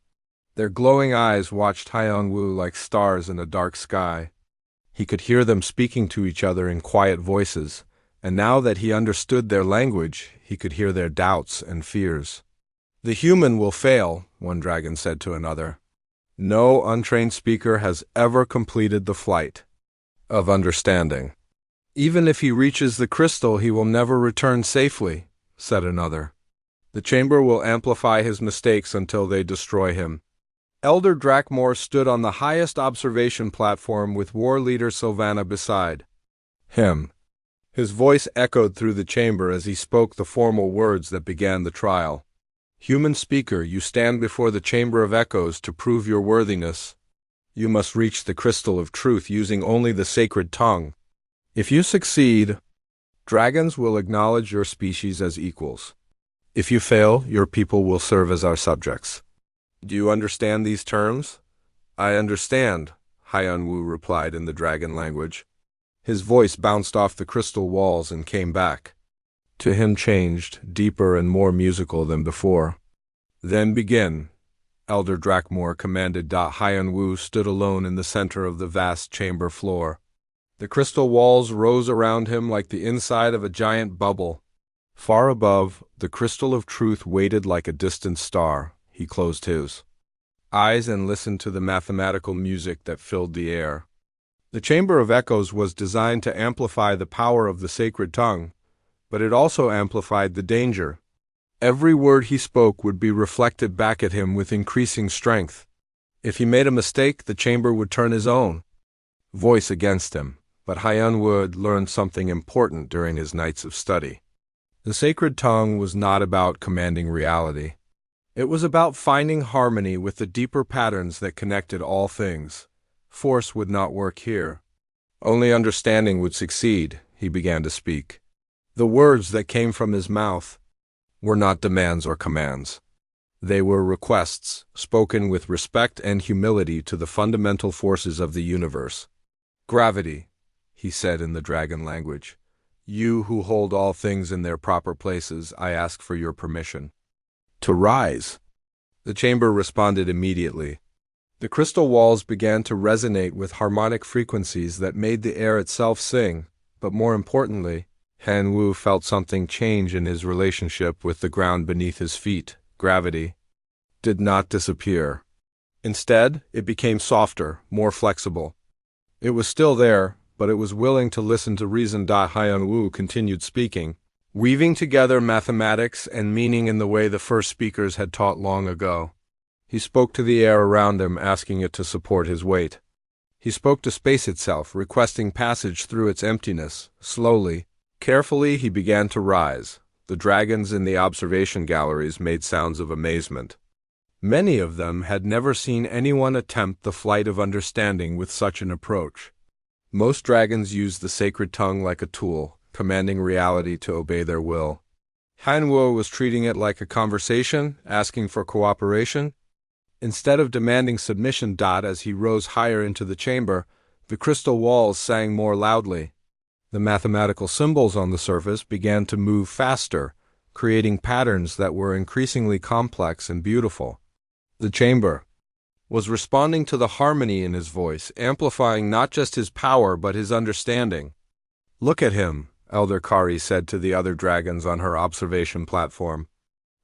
Their glowing eyes watched Hyunwoo like stars in a dark sky. He could hear them speaking to each other in quiet voices, and now that he understood their language, he could hear their doubts and fears. "The human will fail," one dragon said to another. "No untrained speaker has ever completed the flight of understanding. Even if he reaches the crystal, he will never return safely," said another. "The chamber will amplify his mistakes until they destroy him." Elder Drakmor stood on the highest observation platform with war leader Sylvana beside him. His voice echoed through the chamber as he spoke the formal words that began the trial. "Human speaker, you stand before the Chamber of Echoes to prove your worthiness. You must reach the crystal of truth using only the sacred tongue. If you succeed, dragons will acknowledge your species as equals. If you fail, your people will serve as our subjects. Do you understand these terms?" "I understand," Hyunwoo replied in the dragon language. His voice bounced off the crystal walls and came back to him, changed, deeper and more musical than before. "Then begin," Elder Drakmor commanded. Hyunwoo stood alone in the center of the vast chamber floor. The crystal walls rose around him like the inside of a giant bubble. Far above, the crystal of truth waited like a distant star. He closed his eyes and listened to the mathematical music that filled the air. The Chamber of Echoes was designed to amplify the power of the sacred tongue, but it also amplified the danger. Every word he spoke would be reflected back at him with increasing strength. If he made a mistake, the chamber would turn his own voice against him. But Hyunwoo had learned something important during his nights of study. The sacred tongue was not about commanding reality. It was about finding harmony with the deeper patterns that connected all things. Force would not work here. Only understanding would succeed. He began to speak. The words that came from his mouth were not demands or commands. They were requests, spoken with respect and humility to the fundamental forces of the universe. "Gravity," he said in the dragon language. "You who hold all things in their proper places, I ask for your permission to rise." The chamber responded immediately. The crystal walls began to resonate with harmonic frequencies that made the air itself sing, but more importantly, Hanwoo felt something change in his relationship with the ground beneath his feet. Gravity did not disappear. Instead, it became softer, more flexible. It was still there, but it was willing to listen to reason. Hyun-woo continued speaking, weaving together mathematics and meaning in the way the first speakers had taught long ago. He spoke to the air around him, asking it to support his weight. He spoke to space itself, requesting passage through its emptiness. Slowly, carefully, he began to rise. The dragons in the observation galleries made sounds of amazement. Many of them had never seen anyone attempt the flight of understanding with such an approach. Most dragons used the sacred tongue like a tool, commanding reality to obey their will. Han-woo was treating it like a conversation, asking for cooperation. Instead of demanding submission. As he rose higher into the chamber, the crystal walls sang more loudly. The mathematical symbols on the surface began to move faster, creating patterns that were increasingly complex and beautiful. The chamber was responding to the harmony in his voice, amplifying not just his power but his understanding. "Look at him," Elder Kari said to the other dragons on her observation platform.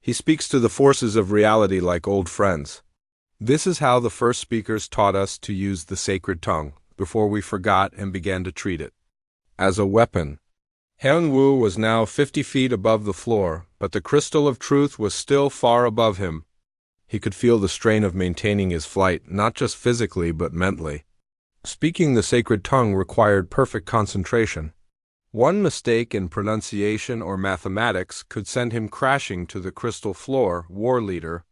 "He speaks to the forces of reality like old friends." This is how the first speakers taught us to use the sacred tongue, before we forgot and began to treat it as a weapon. Han-woo was now 50 feet above the floor, but the crystal of truth was still far above him. He could feel the strain of maintaining his flight, not just physically but mentally. Speaking the sacred tongue required perfect concentration. One mistake in pronunciation or mathematics could send him crashing to the crystal floor. War leader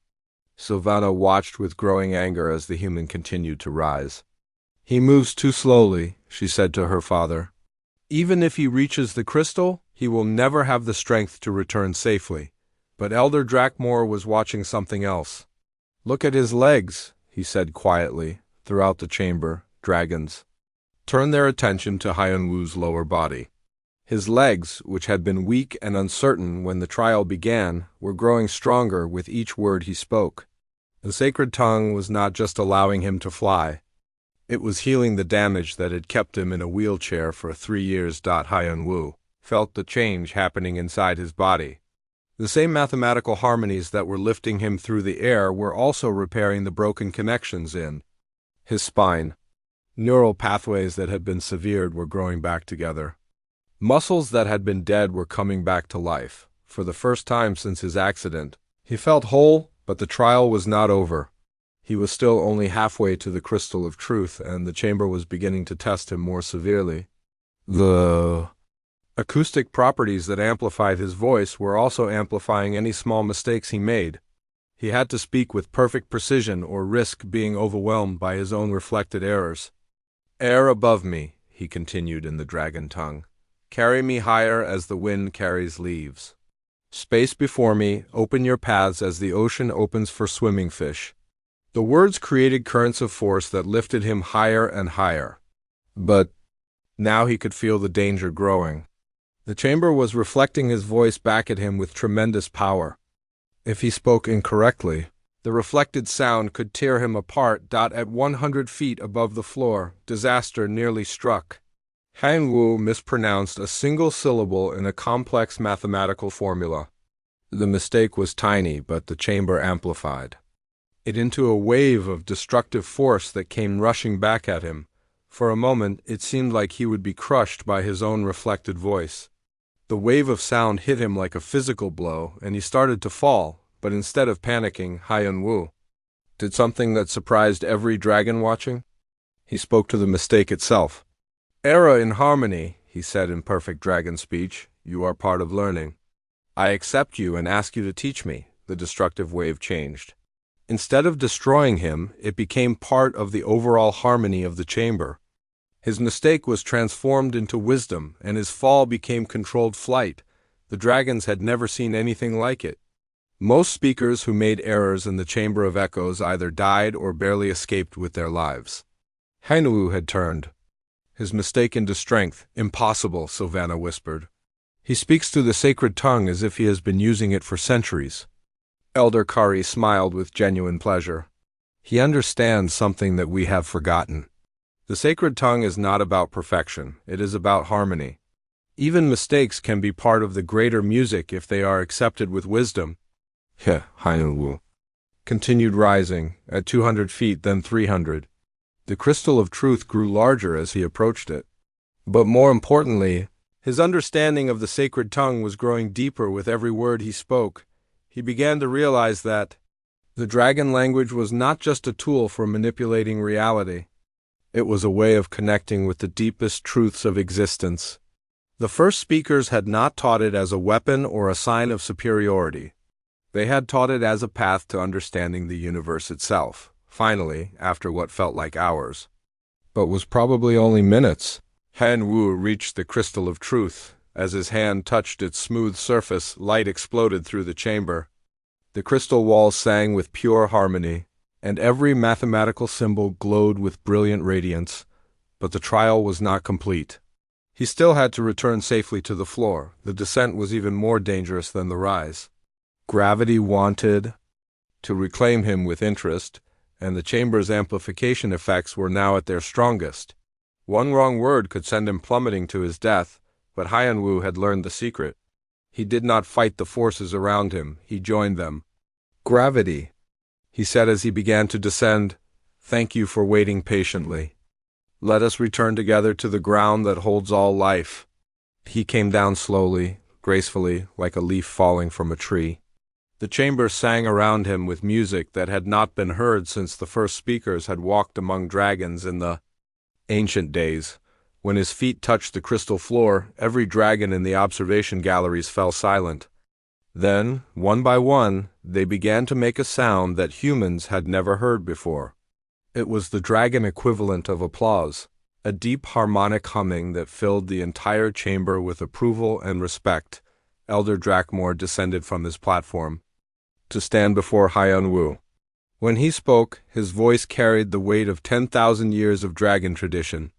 Sylvana watched with growing anger as the human continued to rise. "He moves too slowly," she said to her father. "Even if he reaches the crystal, he will never have the strength to return safely." But Elder Drakmore was watching something else. "Look at his legs," he said quietly. Throughout the chamber, dragons turned their attention to Hyun-woo's lower body. His legs, which had been weak and uncertain when the trial began, were growing stronger with each word he spoke. The sacred tongue was not just allowing him to fly. It was healing the damage that had kept him in a wheelchair for 3 years. Hyun-woo felt the change happening inside his body. The same mathematical harmonies that were lifting him through the air were also repairing the broken connections in his spine. Neural pathways that had been severed were growing back together. Muscles that had been dead were coming back to life. For the first time since his accident, he felt whole, but the trial was not over. He was still only halfway to the crystal of truth, and the chamber was beginning to test him more severely. The acoustic properties that amplified his voice were also amplifying any small mistakes he made. He had to speak with perfect precision or risk being overwhelmed by his own reflected errors. "Air above me," he continued in the dragon tongue. "Carry me higher as the wind carries leaves. Space before me, open your paths as the ocean opens for swimming fish." The words created currents of force that lifted him higher and higher. But now he could feel the danger growing. The chamber was reflecting his voice back at him with tremendous power. If he spoke incorrectly, the reflected sound could tear him apart. At 100 feet above the floor, disaster nearly struck. Han-woo mispronounced a single syllable in a complex mathematical formula. The mistake was tiny, but the chamber amplified it into a wave of destructive force that came rushing back at him. For a moment, it seemed like he would be crushed by his own reflected voice. The wave of sound hit him like a physical blow, and he started to fall, but instead of panicking, Hyun-woo did something that surprised every dragon watching. He spoke to the mistake itself. "Era in harmony," he said in perfect dragon speech. "You are part of learning. I accept you and ask you to teach me." The destructive wave changed. Instead of destroying him, it became part of the overall harmony of the chamber. His mistake was transformed into wisdom, and his fall became controlled flight. The dragons had never seen anything like it. Most speakers who made errors in the Chamber of Echoes either died or barely escaped with their lives. Han-woo had turned his mistake into strength. "Impossible," Sylvana whispered. "He speaks through the sacred tongue as if he has been using it for centuries." Elder Kari smiled with genuine pleasure. "He understands something that we have forgotten. The sacred tongue is not about perfection, it is about harmony. Even mistakes can be part of the greater music if they are accepted with wisdom." Han-woo continued rising, at 200 feet, then 300. The crystal of truth grew larger as he approached it. But more importantly, his understanding of the sacred tongue was growing deeper with every word he spoke. He began to realize that the dragon language was not just a tool for manipulating reality. It was a way of connecting with the deepest truths of existence. The first speakers had not taught it as a weapon or a sign of superiority. They had taught it as a path to understanding the universe itself. Finally, after what felt like hours, but was probably only minutes, Han Wu reached the crystal of truth. As his hand touched its smooth surface, light exploded through the chamber. The crystal walls sang with pure harmony, and every mathematical symbol glowed with brilliant radiance. But the trial was not complete. He still had to return safely to the floor. The descent was even more dangerous than the rise. Gravity wanted to reclaim him with interest, and the chamber's amplification effects were now at their strongest. One wrong word could send him plummeting to his death, but Hyan Wu had learned the secret. He did not fight the forces around him, he joined them. "Gravity," he said as he began to descend, "thank you for waiting patiently. Let us return together to the ground that holds all life." He came down slowly, gracefully, like a leaf falling from a tree. The chamber sang around him with music that had not been heard since the first speakers had walked among dragons in the ancient days. When his feet touched the crystal floor, every dragon in the observation galleries fell silent. Then, one by one, they began to make a sound that humans had never heard before. It was the dragon equivalent of applause, a deep harmonic humming that filled the entire chamber with approval and respect. Elder Drakmor descended from his platform to stand before Hyan Wu. When he spoke, his voice carried the weight of 10,000 years of dragon tradition.